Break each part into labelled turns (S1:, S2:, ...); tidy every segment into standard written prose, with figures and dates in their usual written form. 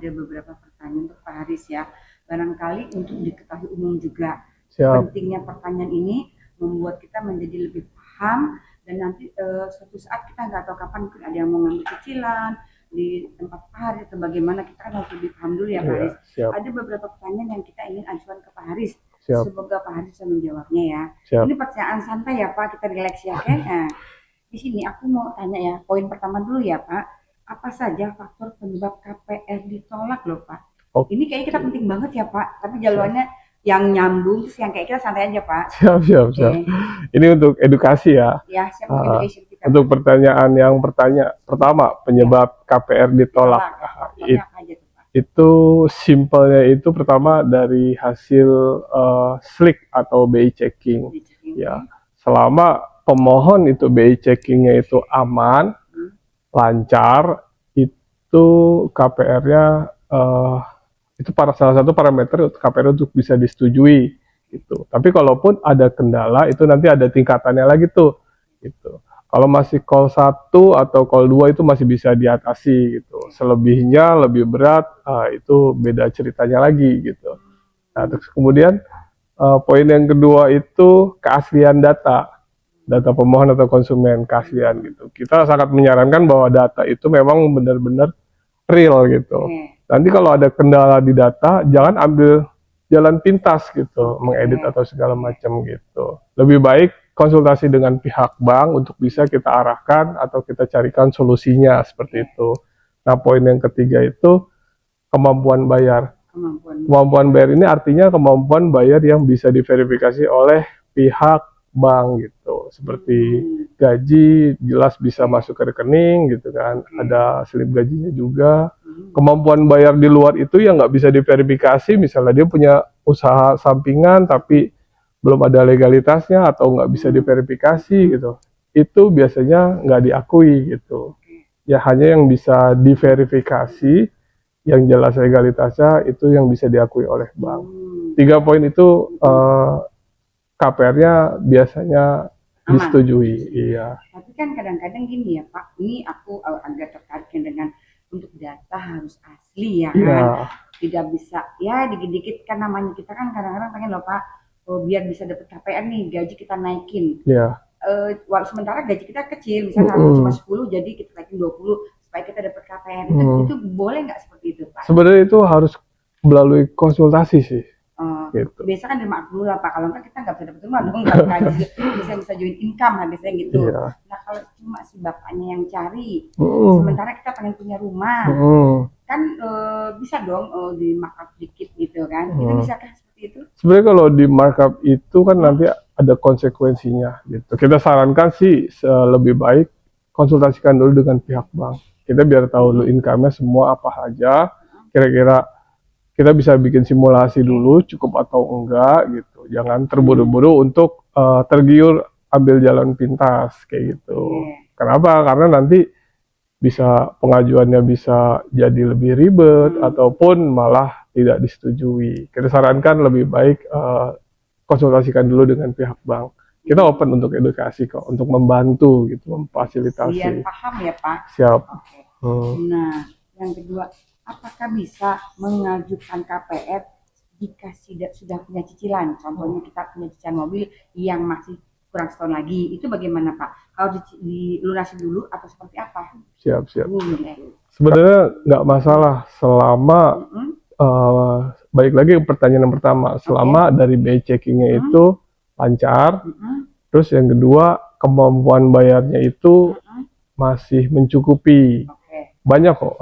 S1: ada beberapa pertanyaan untuk Pak Haris ya. Barangkali untuk diketahui umum juga.
S2: Siap.
S1: Pentingnya pertanyaan ini membuat kita menjadi lebih paham dan nanti suatu saat kita nggak tahu kapan mungkin ada yang mau ngambil cicilan di tempat Pak Haris atau bagaimana, kita kan harus lebih paham dulu ya Pak
S2: Iya,
S1: Haris.
S2: siap.
S1: Ada beberapa pertanyaan yang kita ingin ajukan ke Pak Haris.
S2: Siap.
S1: Semoga Pak Haris bisa menjawabnya ya.
S2: Siap.
S1: Ini pertanyaan santai ya Pak, kita relax ya kan. Nah, di sini aku mau tanya ya, poin pertama dulu ya Pak. Apa saja faktor penyebab KPR ditolak loh Pak?
S2: Oke.
S1: Ini kayaknya kita penting banget ya Pak, tapi jawabannya yang nyambung, terus yang kayak kita santai aja Pak.
S2: Siap, siap, siap.
S1: Oke.
S2: Ini untuk edukasi ya.
S1: Ya, siap
S2: Ah,
S1: education kita.
S2: untuk pertanyaan yang pertama, penyebab KPR ditolak.
S1: Tolak. Faktornya
S2: It-
S1: apa aja tuh Pak?
S2: itu simpelnya itu pertama dari hasil SLIK atau BI checking.
S1: Di checking.
S2: Ya, selama pemohon itu BI checkingnya itu aman, lancar, itu KPR-nya itu salah satu parameter KPR untuk bisa disetujui gitu. Tapi kalaupun ada kendala itu nanti ada tingkatannya lagi tuh gitu. Kalau masih call 1 atau call 2 itu masih bisa diatasi gitu. Selebihnya lebih berat, itu beda ceritanya lagi gitu. Nah, terus kemudian poin yang kedua itu keaslian data pemohon atau konsumen, keaslian gitu. Kita sangat menyarankan bahwa data itu memang benar-benar real gitu. Nanti kalau ada kendala di data, jangan ambil jalan pintas gitu, mengedit atau segala macam gitu. Lebih baik konsultasi dengan pihak bank untuk bisa kita arahkan atau kita carikan solusinya seperti itu. Nah, poin yang ketiga itu kemampuan bayar. Kemampuan bayar ini artinya kemampuan bayar yang bisa diverifikasi oleh pihak bank gitu. Seperti gaji jelas bisa masuk ke rekening gitu kan. Ada slip gajinya juga. Kemampuan bayar di luar itu yang nggak bisa diverifikasi, misalnya dia punya usaha sampingan tapi belum ada legalitasnya atau nggak bisa diverifikasi gitu. Itu biasanya nggak diakui gitu. Ya hanya yang bisa diverifikasi yang jelas legalitasnya itu yang bisa diakui oleh bank. 3 poin itu KPR-nya biasanya disetujui. Iya.
S1: Tapi kan kadang-kadang gini ya Pak, ini aku agak tertarik dengan untuk data harus asli ya kan.
S2: Iya.
S1: Tidak bisa ya dikit-dikit kan, namanya kita kan kadang-kadang pengen loh Pak, biar bisa dapat KPR nih gaji kita naikin.
S2: Iya.
S1: Sementara gaji kita kecil, misalnya cuma 10 jadi kita naikin 20 supaya kita dapat KPR. Itu boleh nggak seperti itu Pak?
S2: Sebenarnya itu harus melalui konsultasi sih. Gitu.
S1: Biasa kan derma dulu lah Pak, kalau enggak kita nggak bisa dapat rumah dong, nggak gaji bisa join income lah biasanya gitu.
S2: Iya.
S1: Nah kalau cuma si bapaknya yang cari, sementara kita pengen punya rumah, kan bisa dong di markup dikit gitu kan, itu bisakah seperti itu?
S2: Sebenarnya kalau di markup itu kan nanti ada konsekuensinya gitu. Kita sarankan sih lebih baik konsultasikan dulu dengan pihak bank. Kita biar tahu dulu income-nya semua apa aja, kira-kira kita bisa bikin simulasi dulu cukup atau enggak gitu. Jangan terburu-buru untuk tergiur ambil jalan pintas kayak gitu. Kenapa? Karena nanti bisa pengajuannya bisa jadi lebih ribet ataupun malah tidak disetujui. Kita sarankan lebih baik konsultasikan dulu dengan pihak bank. Kita open untuk edukasi kok, untuk membantu gitu, memfasilitasi.
S1: Biar paham ya Pak.
S2: Siap.
S1: Oke. Nah, yang kedua, apakah bisa mengajukan KPR jika sudah punya cicilan? Contohnya kita punya cicilan mobil yang masih kurang setahun lagi, itu bagaimana Pak? Kalau dilunasi dulu atau seperti apa?
S2: Siap. Sebenarnya nggak masalah selama balik lagi ke pertanyaan yang pertama, selama dari BI checkingnya itu lancar, terus yang kedua kemampuan bayarnya itu masih mencukupi. Banyak kok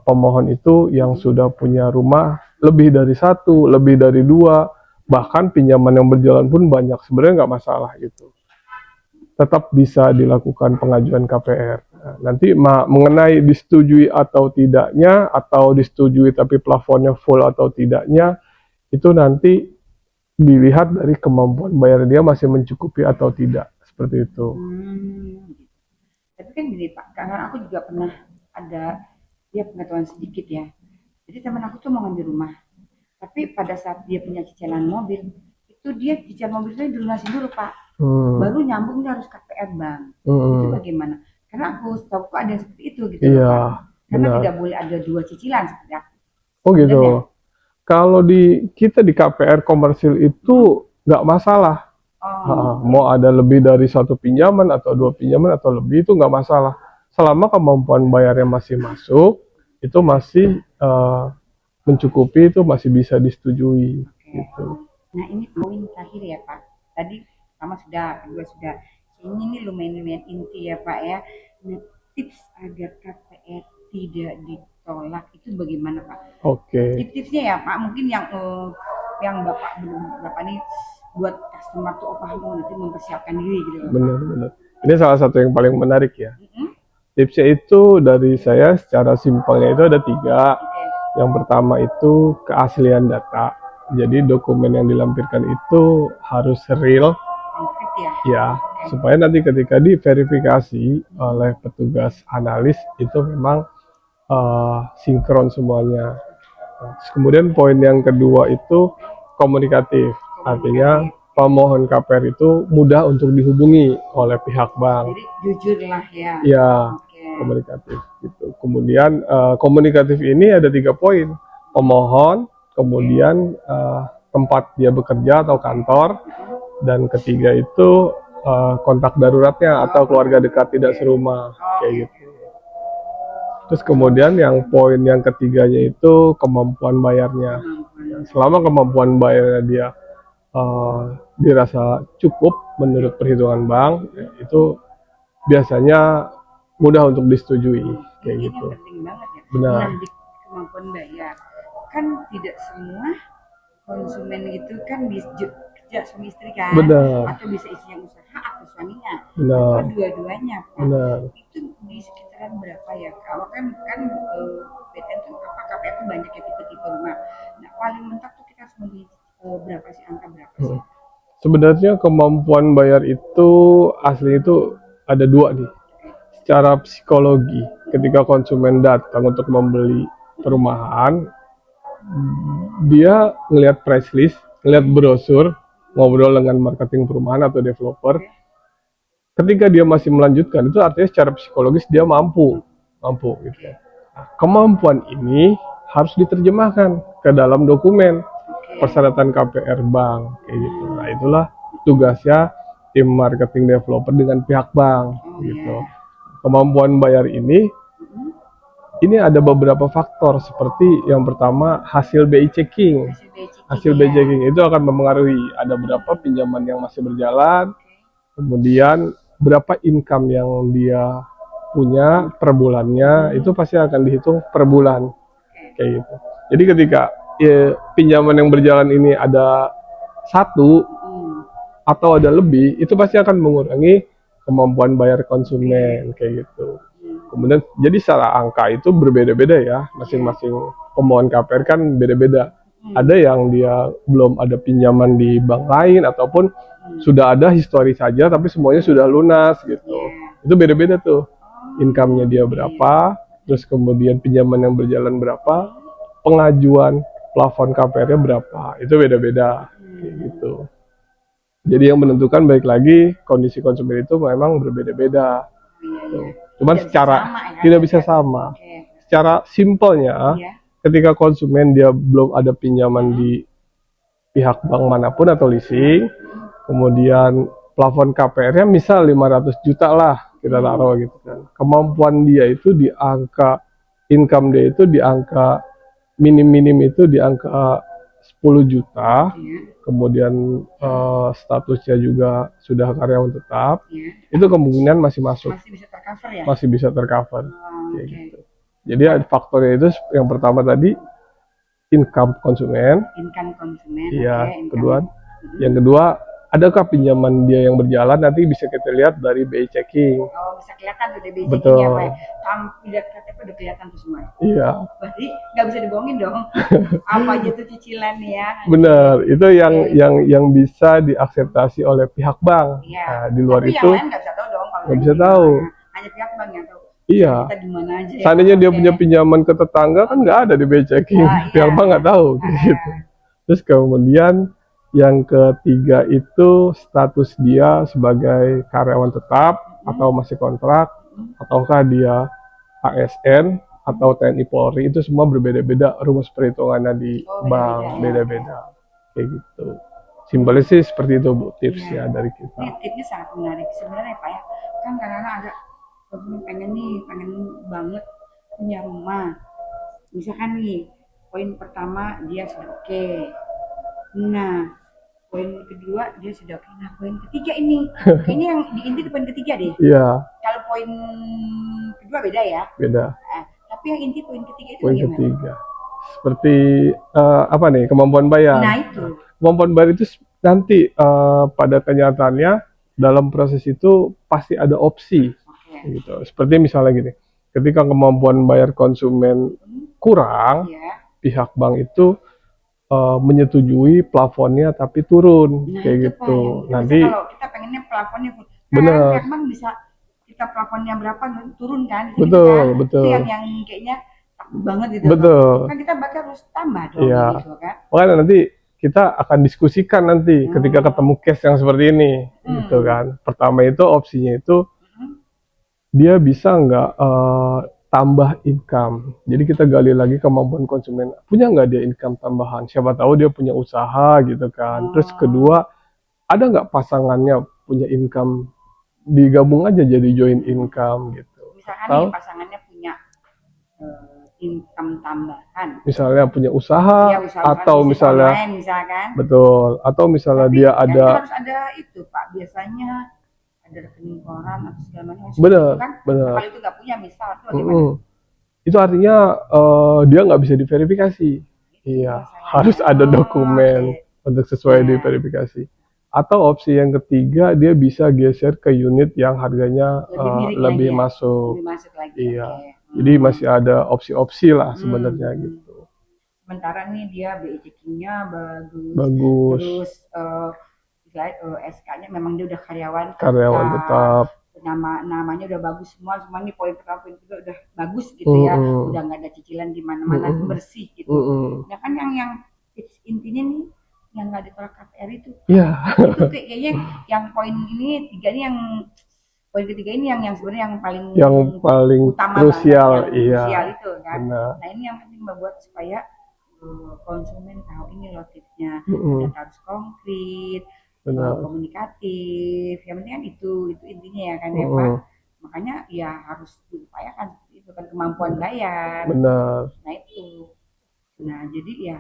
S2: pemohon itu yang sudah punya rumah lebih dari 1, lebih dari 2, bahkan pinjaman yang berjalan pun banyak. Sebenarnya nggak masalah gitu. Tetap bisa dilakukan pengajuan KPR. Nah, nanti mengenai disetujui atau tidaknya, atau disetujui tapi plafonnya full atau tidaknya, itu nanti dilihat dari kemampuan bayar dia masih mencukupi atau tidak, seperti itu.
S1: Tapi kan gini Pak, karena aku juga pernah ada pengetahuan sedikit ya. Jadi teman aku tuh mau ngambil rumah, tapi pada saat dia punya cicilan mobil, itu dia cicilan mobilnya dilunasi dulu Pak. Baru nyambung dia harus KPR bank. Itu bagaimana? Karena aku tahu kok ada yang seperti itu gitu
S2: Iya,
S1: Pak. Karena
S2: benar.
S1: tidak boleh ada 2 cicilan seperti aku.
S2: Oh
S1: Bener ya?
S2: gitu. Kalau di kita di KPR komersil itu nggak masalah.
S1: Oh,
S2: Mau ada lebih dari satu pinjaman atau dua pinjaman atau lebih itu nggak masalah. Selama kemampuan bayarnya masih masuk, itu masih mencukupi, itu masih bisa disetujui
S1: oke.
S2: gitu.
S1: Nah, ini poin terakhir ya, Pak. Tadi pertama sudah, kedua sudah. Ini nih lumayan-lumayan inti ya, Pak ya. Nah, tips agar KPR tidak ditolak itu bagaimana, Pak?
S2: Oke,
S1: Tips-tipsnya ya, Pak. Mungkin yang Bapak belum Bapak nih buat customer tuh oh paham nanti mempersiapkan diri gitu loh, Pak.
S2: benar-benar. Ini salah satu yang paling menarik ya.
S1: Mm-mm.
S2: Tipsnya itu dari saya secara simpelnya itu ada tiga.
S1: Oke,
S2: Yang pertama itu keaslian data. Jadi dokumen yang dilampirkan itu harus real
S1: konkret ya.
S2: ya,
S1: Oke.
S2: supaya nanti ketika diverifikasi oleh petugas analis itu memang sinkron semuanya. Nah, terus kemudian poin yang kedua itu komunikatif. Artinya
S1: Komunikatif.
S2: pemohon KPR itu mudah untuk dihubungi oleh pihak bank.
S1: Jadi jujur lah ya.
S2: Ya,
S1: Oke.
S2: komunikatif gitu. Kemudian komunikatif ini ada 3 poin. Pemohon, kemudian tempat dia bekerja atau kantor, dan ketiga itu kontak daruratnya atau keluarga dekat tidak serumah kayak gitu. Terus kemudian yang poin yang ketiganya itu kemampuan bayarnya. Selama kemampuan bayarnya dia dirasa cukup menurut perhitungan bank, itu biasanya mudah untuk disetujui kayak
S1: Ini
S2: gitu.
S1: yang penting banget ya.
S2: Benar.
S1: Nah, di kemampuan bayar kan tidak semua konsumen itu kan bisa kerja suami istri kan,
S2: Benar.
S1: atau bisa istri yang usaha atau suaminya,
S2: Benar.
S1: atau dua-duanya, Pak.
S2: Benar.
S1: Itu di sekitaran berapa ya? Kalau kan PTN tuh apa KPR tuh banyak ya tipe-tipe rumah. Nah, paling mentok tuh kita harus membeli berapa sih angka berapa sih?
S2: Sebenarnya kemampuan bayar itu asli itu ada 2 nih. Secara psikologi, ketika konsumen datang untuk membeli perumahan, dia ngelihat price list, ngelihat brosur, ngobrol dengan marketing perumahan atau developer. Ketika dia masih melanjutkan, itu artinya secara psikologis dia mampu gitu. Nah, kemampuan ini harus diterjemahkan ke dalam dokumen persyaratan KPR bank kayak gitu. Nah, itulah tugasnya tim marketing developer dengan pihak bank gitu. Kemampuan bayar ini ada beberapa faktor seperti yang pertama hasil BI checking. Hasil BI checking itu akan mempengaruhi ada berapa pinjaman yang masih berjalan, kemudian berapa income yang dia punya per bulannya, itu pasti akan dihitung per bulan kayak gitu. Jadi ketika pinjaman yang berjalan ini ada 1 atau ada lebih, itu pasti akan mengurangi kemampuan bayar konsumen kayak gitu. Kemudian jadi secara angka itu berbeda-beda ya, masing-masing pemohon KPR kan beda-beda. Ada yang dia belum ada pinjaman di bank lain ataupun sudah ada histori saja tapi semuanya sudah lunas gitu. Itu beda-beda tuh. Income-nya dia berapa, terus kemudian pinjaman yang berjalan berapa, pengajuan plafon KPR-nya berapa. Itu beda-beda kayak gitu. Jadi yang menentukan baik lagi kondisi konsumen itu memang berbeda-beda. Cuman secara tidak bisa sama. Secara simpelnya, ketika konsumen dia belum ada pinjaman di pihak bank manapun atau leasing, kemudian plafon KPR-nya misal 500 juta lah kita taruh gitu kan. Kemampuan dia itu di angka income dia itu di angka minim itu di angka 10 juta. Kemudian statusnya juga sudah karyawan tetap. Itu kemungkinan masih masuk.
S1: Masih bisa tercover ya?
S2: Masih bisa tercover. Kayak gitu. Jadi ada faktornya itu yang pertama tadi income konsumen. Iya, yang kedua adakah pinjaman dia yang berjalan, nanti bisa kita lihat dari BI checking.
S1: Oh, bisa kelihatan tuh dari BI
S2: Betul.
S1: checking ya, Pak. Tampil KTP udah kelihatan tuh semua.
S2: Iya.
S1: Berarti nggak bisa dibohongin dong. Apa aja tuh cicilan ya?
S2: Benar, itu yang bisa diakseptasi oleh pihak bank.
S1: Iya.
S2: Nah, di luar
S1: tapi
S2: itu
S1: yang lain nggak bisa tahu dong.
S2: nggak bisa tahu.
S1: Hanya pihak bank yang tahu.
S2: Iya.
S1: Kita di mana aja.
S2: Seandainya dia punya pinjaman ke tetangga kan nggak ada di BI checking. Pihak bank nggak tahu gitu. Terus kemudian yang ketiga itu status dia sebagai karyawan tetap atau masih kontrak, ataukah dia ASN, atau TNI Polri itu semua berbeda-beda rumus perhitungannya di
S1: Oh,
S2: bank,
S1: beda-beda ya.
S2: beda-beda. Kayak gitu. Simpelnya sih seperti itu Bu tipsnya
S1: Iya.
S2: dari
S1: Ini
S2: kita.
S1: tipsnya sangat menarik sebenarnya Pak ya. Kan kadang-kadang ada pengen banget punya rumah. Misalkan nih, poin pertama dia sudah oke. Nah, poin kedua dia sudah oke. Nah, poin ketiga ini, kayaknya yang diinti itu poin ketiga deh.
S2: Iya,
S1: Kalau poin kedua beda ya.
S2: beda.
S1: Tapi yang inti poin ketiga itu
S2: Poin
S1: bagaimana?
S2: ketiga. Seperti apa nih? Kemampuan bayar.
S1: Nah itu.
S2: Kemampuan bayar itu nanti pada kenyataannya dalam proses itu pasti ada opsi
S1: Oke.
S2: gitu. Seperti misalnya gini, ketika kemampuan bayar konsumen kurang,
S1: Iya.
S2: pihak bank itu menyetujui plafonnya tapi turun
S1: Nah
S2: kayak
S1: itu Pak,
S2: gitu.
S1: yang
S2: Nanti
S1: biasanya kalau kita pengennya plafonnya
S2: bener,
S1: pihak bank bisa kita plafonnya berapa turun kan gitu
S2: betul,
S1: kan.
S2: betul,
S1: Itu yang kayaknya takut banget gitu.
S2: betul.
S1: Kan kita bakal harus tambah dong
S2: Iya.
S1: gitu kan.
S2: Makanya nanti kita akan diskusikan nanti ketika ketemu case yang seperti ini, gitu kan. Pertama itu opsinya itu dia bisa nggak tambah income. Jadi kita gali lagi kemampuan konsumen. Punya nggak dia income tambahan? Siapa tahu dia punya usaha gitu kan. Terus kedua, ada nggak pasangannya punya income? Digabung aja jadi joint income gitu.
S1: Misalkan
S2: Atau
S1: nih pasangannya punya income tambahan.
S2: misalnya punya usaha
S1: Ya, usaha
S2: atau
S1: bisnis
S2: misalnya
S1: online misalkan.
S2: betul, atau misalnya
S1: Tapi
S2: dia
S1: kan
S2: ada
S1: harus ada itu Pak, biasanya ada rekening koran atau segala macam.
S2: bener,
S1: Itu kan
S2: bener.
S1: kalau itu nggak punya misal itu bagaimana?
S2: Itu artinya dia nggak bisa diverifikasi. Iya, harus ada dokumen untuk sesuai diverifikasi. Atau opsi yang ketiga dia bisa geser ke unit yang harganya lebih
S1: lagi ya?
S2: masuk.
S1: Lebih masuk lagi.
S2: Iya.
S1: Oke.
S2: Jadi masih ada opsi-opsi lah sebenarnya gitu.
S1: Sementara nih dia BI checkingnya bagus.
S2: Bagus.
S1: Terus SK-nya memang dia udah karyawan
S2: tetap.
S1: namanya udah bagus semua nih poin pertama poin kedua udah bagus gitu ya, udah nggak ada cicilan di mana-mana, bersih gitu. Nah kan yang intinya nih yang nggak ditolak KPR itu.
S2: Iya.
S1: Itu kayaknya yang poin ini tiga ini yang poin ketiga ini yang sebenarnya yang paling utama
S2: krusial,
S1: banget, yang krusial itu kan.
S2: Benar.
S1: Nah ini yang penting membuat supaya konsumen tahu ini loh tipsnya, data harus konkret, komunikatif, yang penting kan itu intinya ya kan ya Pak. Makanya ya harus diupayakan itu kan kemampuan bayar.
S2: Benar.
S1: Nah itu. Nah jadi ya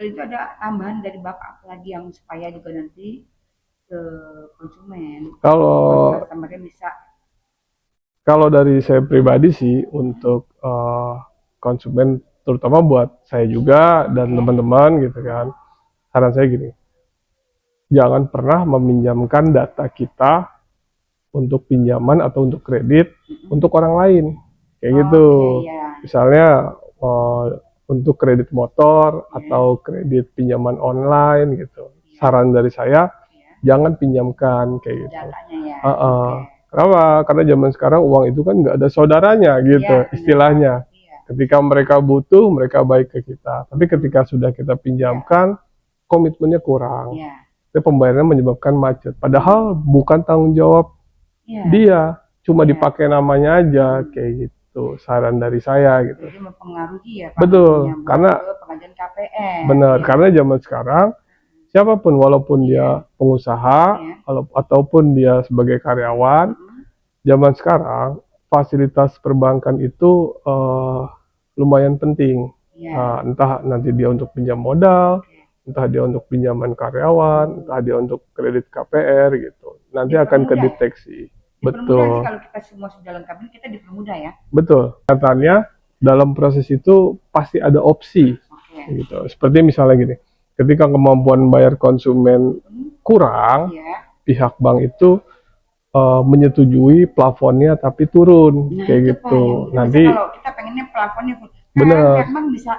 S1: itu ada tambahan dari Bapak apalagi yang supaya juga nanti ke konsumen.
S2: Kalau
S1: customer-nya bisa.
S2: Kalau dari saya pribadi sih untuk konsumen terutama buat saya juga dan teman-teman gitu kan. Saran saya gini. Jangan pernah meminjamkan data kita untuk pinjaman atau untuk kredit untuk orang lain. Kayak gitu.
S1: Iya.
S2: Misalnya untuk kredit motor atau kredit pinjaman online gitu. Saran dari saya jangan pinjamkan kayak gitu.
S1: Datanya ya.
S2: Kenapa? Karena zaman sekarang uang itu kan nggak ada saudaranya gitu istilahnya. Ketika mereka butuh, mereka baik ke kita. Tapi ketika sudah kita pinjamkan, komitmennya kurang. Itu pembayarannya menyebabkan macet. Padahal bukan tanggung jawab dia, cuma dipakai namanya aja kayak gitu. Saran dari saya gitu.
S1: Jadi mempengaruhi ya Pak.
S2: Betul, karena
S1: pengajuan KPR.
S2: Benar, karena zaman sekarang siapapun walaupun dia pengusaha ataupun dia sebagai karyawan, zaman sekarang fasilitas perbankan itu lumayan penting. Entah nanti dia untuk pinjam modal, entah dia untuk pinjaman karyawan, entah dia untuk kredit KPR gitu. Nanti akan kedeteksi. Betul.
S1: Kalau kita semua sudah lengkap ini kita dipermudah ya.
S2: Betul. Katanya dalam proses itu pasti ada opsi. Gitu. Seperti misalnya gini, ketika kemampuan bayar konsumen kurang, pihak bank itu menyetujui plafonnya tapi turun kayak gitu.
S1: Nanti kalau kita pengennya plafonnya bener. Pihak bank bisa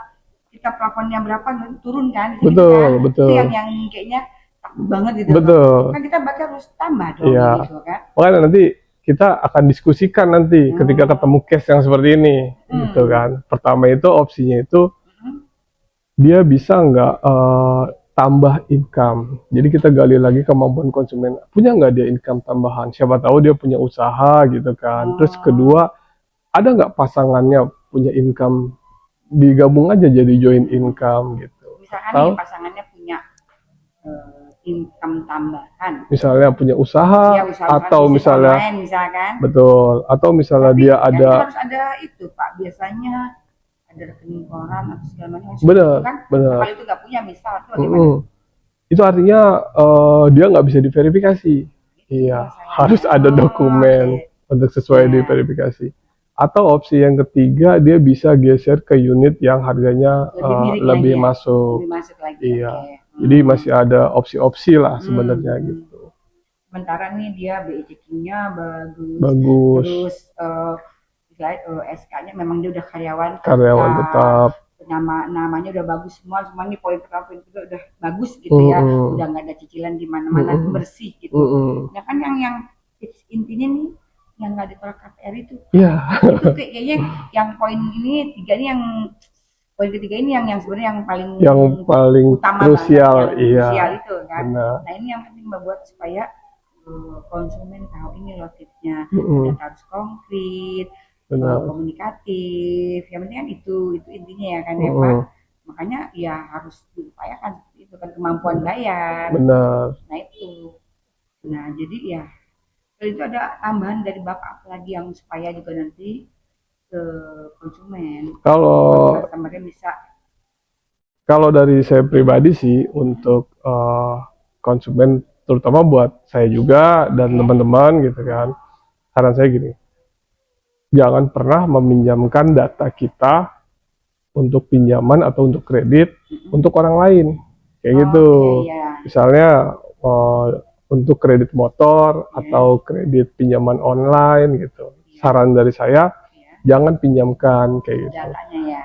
S1: kita plafonnya berapa turun kan?
S2: Betul, betul.
S1: Itu yang kayaknya takut banget gitu.
S2: Betul.
S1: Kan kita bakal harus tambah dong gitu kan.
S2: Makanya nanti kita akan diskusikan nanti ketika ketemu case yang seperti ini, gitu kan. Pertama itu opsinya itu dia bisa nggak tambah income. Jadi kita gali lagi kemampuan konsumen. Punya nggak dia income tambahan? Siapa tahu dia punya usaha gitu kan. Terus kedua, ada nggak pasangannya punya income, digabung aja jadi joint income gitu.
S1: Misalkan
S2: Atau
S1: nih pasangannya punya income tambahan,
S2: misalnya punya usaha
S1: ya usaha
S2: atau
S1: bisnis
S2: misalnya
S1: online misalkan.
S2: betul, atau misalnya
S1: Tapi
S2: dia
S1: kan
S2: ada
S1: harus ada itu Pak, biasanya ada rekening koran atau segala macam seperti
S2: benar
S1: itu kan. Nah,
S2: benar.
S1: kalau itu nggak punya misal itu bagaimana?
S2: Mm-mm. Itu artinya dia nggak bisa diverifikasi.
S1: Itu
S2: Iya,
S1: masalahnya.
S2: harus ada dokumen
S1: Oke.
S2: untuk sesuai
S1: Ya.
S2: diverifikasi. Atau opsi yang ketiga, dia bisa geser ke unit yang harganya
S1: Lebih miring
S2: lebih
S1: lagi ya?
S2: masuk.
S1: Lebih masuk lagi.
S2: Iya.
S1: Oke.
S2: Jadi masih ada opsi-opsi lah sebenarnya
S1: Hmm.
S2: gitu.
S1: Sementara nih dia BI checkingnya bagus,
S2: Bagus.
S1: terus SK-nya memang dia udah
S2: Karyawan tetap.
S1: namanya udah bagus semua nih poin pertama poin kedua udah bagus gitu ya, udah nggak ada cicilan di mana-mana, bersih gitu. Nah kan yang intinya nih yang nggak ditolak KPR itu,
S2: Iya.
S1: itu kayaknya yang poin ini tiga ini yang poin ketiga ini yang sebenarnya
S2: yang paling
S1: utama
S2: krusial,
S1: banget, yang
S2: iya.
S1: krusial itu kan.
S2: Benar.
S1: Nah ini yang penting membuat supaya konsumen tahu ini loh tipsnya,
S2: Mm-mm.
S1: data harus konkret,
S2: Benar.
S1: komunikatif, yang penting kan itu intinya ya kan ya Pak.
S2: Mm-mm.
S1: Makanya ya harus diupayakan seperti itu kan, kemampuan bayar.
S2: Benar.
S1: Nah itu. Nah jadi ya kalau itu ada tambahan dari Bapak apalagi yang supaya juga nanti ke konsumen,
S2: Kalau
S1: customer-nya bisa
S2: kalau dari saya pribadi sih untuk konsumen, terutama buat saya juga dan teman-teman gitu kan, saran saya gini, jangan pernah meminjamkan data kita untuk pinjaman atau untuk kredit untuk orang lain, kayak gitu.
S1: iya.
S2: Misalnya untuk kredit motor atau kredit pinjaman online gitu. Saran dari saya, jangan pinjamkan kayak gitu.
S1: Datanya ya.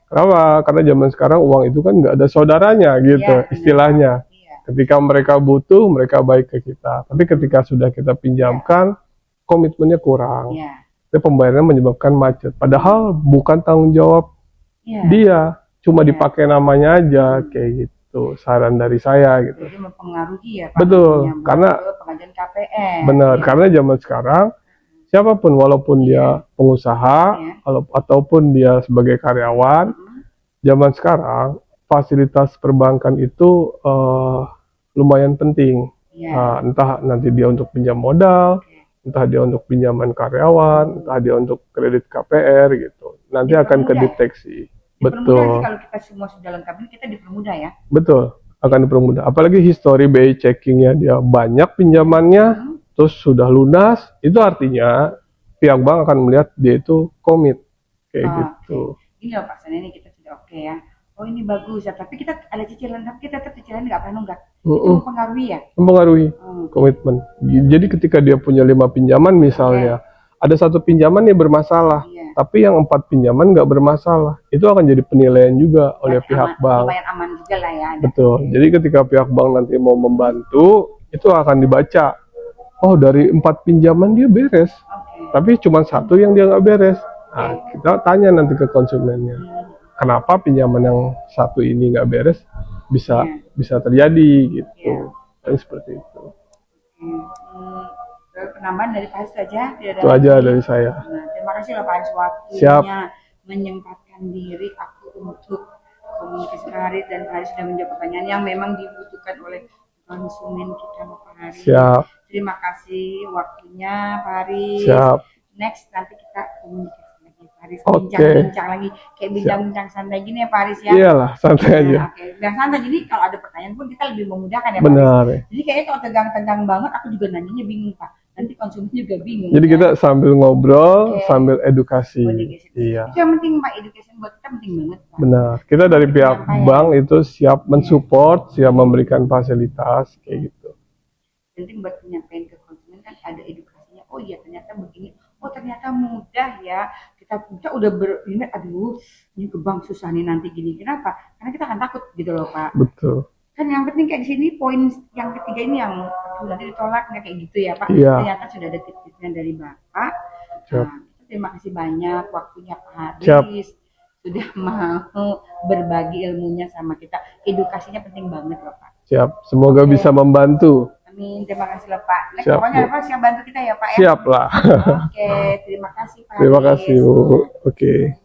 S2: Kenapa? Karena zaman sekarang uang itu kan nggak ada saudaranya gitu,
S1: Iya,
S2: istilahnya.
S1: Iya.
S2: Ketika mereka butuh, mereka baik ke kita. Tapi ketika sudah kita pinjamkan, komitmennya kurang.
S1: Iya.
S2: Itu pembayarannya menyebabkan macet. Padahal bukan tanggung jawab
S1: Iya.
S2: dia, cuma dipakai namanya aja kayak gitu. Saran dari saya gitu.
S1: Jadi mempengaruhi ya Pak.
S2: Betul,
S1: namanya,
S2: karena
S1: pengajuan KPR.
S2: benar,
S1: Iya.
S2: karena zaman sekarang siapapun, walaupun dia pengusaha ataupun dia sebagai karyawan, zaman sekarang fasilitas perbankan itu lumayan penting. Entah nanti dia untuk pinjam modal, entah dia untuk pinjaman karyawan, entah dia untuk kredit KPR gitu. Nanti akan kedeteksi.
S1: Betul. Kalau kita semua sudah lengkap ini kita dipermudah ya.
S2: Betul, akan dipermudah. Apalagi history BI checkingnya dia banyak pinjamannya, terus sudah lunas, itu artinya pihak bank akan melihat dia itu komit kayak gitu.
S1: Ini loh Pak, sana ini kita sudah oke ya. Oh ini bagus ya, tapi kita ada cicilan, tapi kita tetap cicilan nggak pernah nunggak. Itu mempengaruhi ya? Mempengaruhi
S2: komitmen. Jadi ketika dia punya 5 pinjaman misalnya, ada 1 pinjaman yang bermasalah, tapi yang 4 pinjaman nggak bermasalah, itu akan jadi penilaian juga oleh pihak bank.
S1: Lumayan aman juga lah ya.
S2: Betul. Jadi ketika pihak bank nanti mau membantu, itu akan dibaca. Oh dari 4 pinjaman dia beres, tapi cuma 1 yang dia nggak beres. Nah, kita tanya nanti ke konsumennya, kenapa pinjaman yang 1 ini nggak beres bisa terjadi gitu. Dan seperti itu.
S1: Penambahan dari Pak Haris saja.
S2: Itu aja dari saya.
S1: Nah, terima kasih loh Pak Haris waktunya menyempatkan diri aku untuk komunikasi Pak Haris, dan Pak Haris sudah menjawab pertanyaan yang memang dibutuhkan oleh konsumen kita Pak Haris.
S2: Siap.
S1: Terima kasih waktunya Pak Haris.
S2: Siap.
S1: Next nanti kita komunikasi lagi Pak Haris, bincang-bincang lagi kayak bincang-bincang santai gini ya Pak Haris ya.
S2: Iyalah, santai aja.
S1: Biar santai, jadi kalau ada pertanyaan pun kita lebih memudahkan ya Pak
S2: Benar.
S1: Haris. Jadi kayaknya kalau tegang-tegang banget aku juga nanyanya bingung Pak. Nanti konsumen juga bingung.
S2: Jadi kita sambil ngobrol, sambil edukasi. Iya.
S1: Itu yang penting Pak, edukasi buat kita penting banget Pak.
S2: Benar. Kita dari pihak bank itu siap mensupport, siap memberikan fasilitas kayak gitu.
S1: Penting buat menyampaikan ke konsumen kan ada edukasinya. Oh iya ternyata begini. Oh ternyata mudah ya. Kita udah beringat, aduh ini ke bank susah nih nanti gini. Kenapa? Karena kita akan takut gitu loh Pak.
S2: Betul.
S1: Kan yang penting kayak di sini poin yang ketiga ini yang nanti ditolak nggak kayak gitu ya Pak.
S2: Iya.
S1: Ternyata sudah ada tips-tipsnya dari Bapak. Nah, terima kasih banyak waktunya Pak Haris. Sudah mau berbagi ilmunya sama kita. Edukasinya penting banget loh Pak.
S2: Siap. Semoga bisa membantu.
S1: Amin, terima kasih loh Pak. Pokoknya Pak siap bantu kita ya Pak ya.
S2: Siap lah.
S1: Oke, terima kasih Pak.
S2: Terima kasih Bu. Oke.